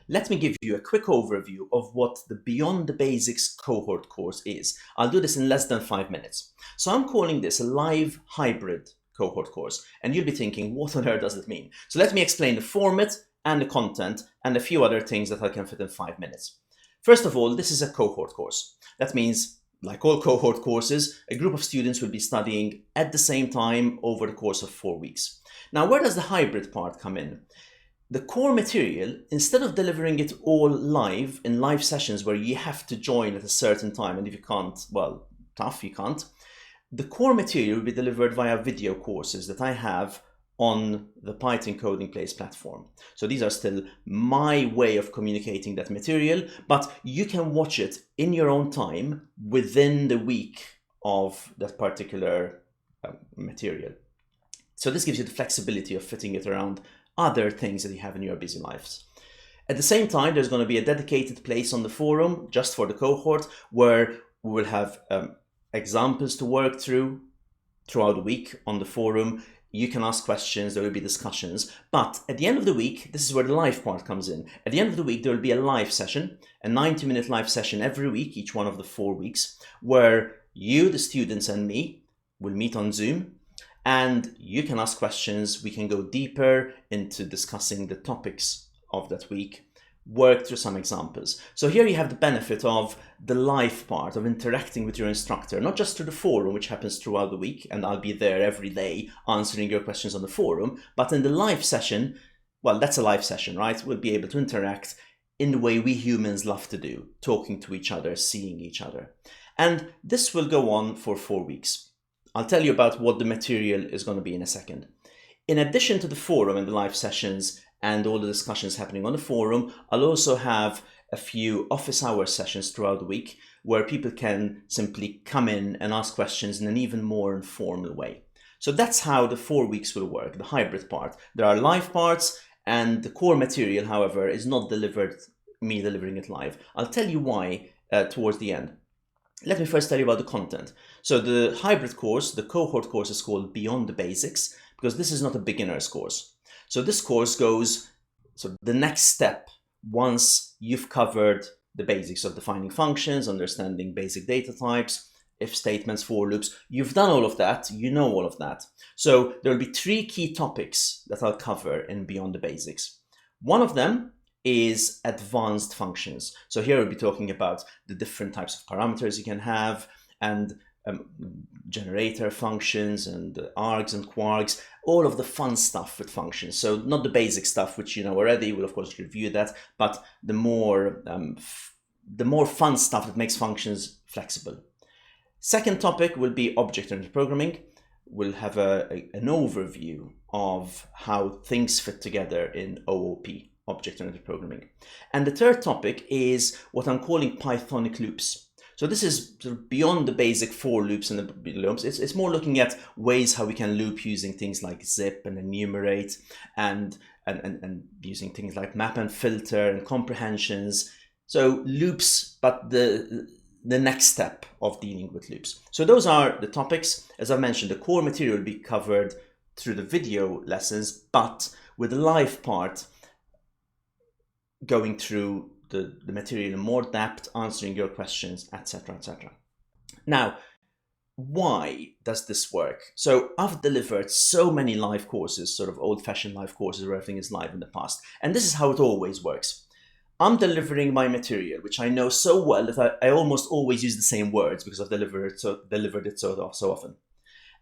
let me give you a quick overview of what the Beyond the Basics cohort course is. I'll do this in less than 5 minutes. So I'm calling this a live hybrid cohort course, and you'll be thinking, what on earth does it mean? So let me explain the format and the content and a few other things that I can fit in 5 minutes. First of all, this is a cohort course. That means, like all cohort courses, a group of students will be studying at the same time over the course of 4 weeks. Now, where does the hybrid part come in? The core material, instead of delivering it all live in live sessions where you have to join at a certain time, and if you can't, well, tough, you can't. The core material will be delivered via video courses that I have on the Python Coding Place platform. So these are still my way of communicating that material, but you can watch it in your own time within the week of that particular material. So this gives you the flexibility of fitting it around other things that you have in your busy lives. At the same time, there's going to be a dedicated place on the forum just for the cohort where we will have examples to work throughout the week on the forum. You can ask questions, there will be discussions, but at the end of the week, this is where the live part comes in. At the end of the week, there will be a live session, a 90-minute live session every week, each one of the 4 weeks, where you, the students, and me will meet on Zoom. And you can ask questions, we can go deeper into discussing the topics of that week, work through some examples. So here you have the benefit of the live part, of interacting with your instructor, not just through the forum, which happens throughout the week, and I'll be there every day answering your questions on the forum, but in the live session, well, that's a live session, right? We'll be able to interact in the way we humans love to do, talking to each other, seeing each other. And this will go on for 4 weeks. I'll tell you about what the material is going to be in a second. In addition to the forum and the live sessions and all the discussions happening on the forum, I'll also have a few office hour sessions throughout the week where people can simply come in and ask questions in an even more informal way. So that's how the 4 weeks will work, the hybrid part. There are live parts, and the core material, however, is not me delivering it live. I'll tell you why towards the end. Let me first tell you about the content. So the hybrid course, the cohort course, is called Beyond the Basics because this is not a beginner's course. So this course goes, so the next step, once you've covered the basics of defining functions, understanding basic data types, if statements, for loops, you've done all of that, you know all of that. So there will be 3 key topics that I'll cover in Beyond the Basics. One of them is advanced functions. So here we'll be talking about the different types of parameters you can have, and generator functions and args and quarks, all of the fun stuff with functions. So not the basic stuff, which you know already, we'll of course review that, but the more fun stuff that makes functions flexible. Second topic will be object-oriented programming. We'll have an overview of how things fit together in OOP, object-oriented programming. And the third topic is what I'm calling Pythonic loops. So this is sort of beyond the basic for loops and the loops. It's more looking at ways how we can loop using things like zip and enumerate and using things like map and filter and comprehensions. So loops, but the next step of dealing with loops. So those are the topics. As I mentioned, the core material will be covered through the video lessons, but with the live part going through the material in more depth, answering your questions, etc., etc. Now, why does this work? So I've delivered so many live courses, sort of old-fashioned live courses where everything is live in the past, and this is how it always works. I'm delivering my material, which I know so well that I almost always use the same words because I've delivered it so often.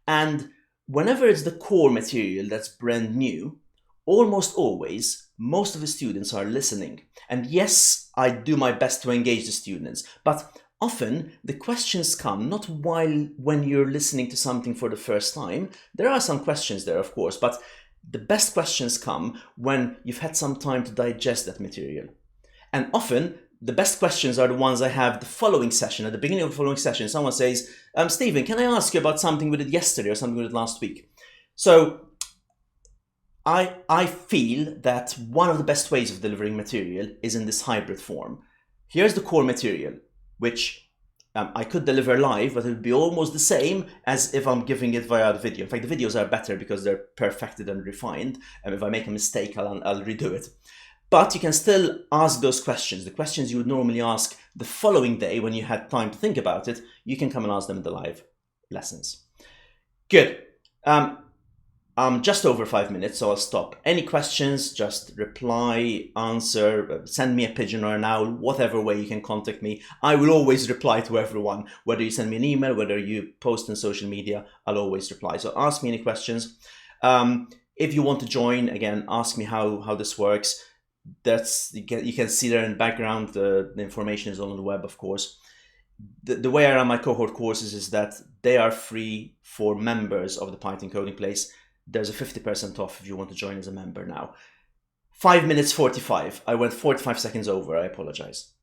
And whenever it's the core material that's brand new, almost always, most of the students are listening. And yes, I do my best to engage the students, but often the questions come not when you're listening to something for the first time. There are some questions there, of course, but the best questions come when you've had some time to digest that material. And often the best questions are the ones I have the following session. At the beginning of the following session, someone says, Stephen, can I ask you about something we did yesterday or something we did last week? So I feel that one of the best ways of delivering material is in this hybrid form. Here's the core material, which I could deliver live, but it would be almost the same as if I'm giving it via the video. In fact, the videos are better because they're perfected and refined. And if I make a mistake, I'll redo it. But you can still ask those questions. The questions you would normally ask the following day when you had time to think about it, you can come and ask them in the live lessons. Good. I'm just over 5 minutes, so I'll stop. Any questions, just reply, answer, send me a pigeon or an owl, whatever way you can contact me. I will always reply to everyone. Whether you send me an email, whether you post on social media, I'll always reply. So ask me any questions. If you want to join, again, ask me how this works. You can see there in the background, the information is all on the web, of course. The way I run my cohort courses is that they are free for members of the Python Coding Place. There's a 50% off if you want to join as a member now. 5 minutes 45. I went 45 seconds over. I apologize.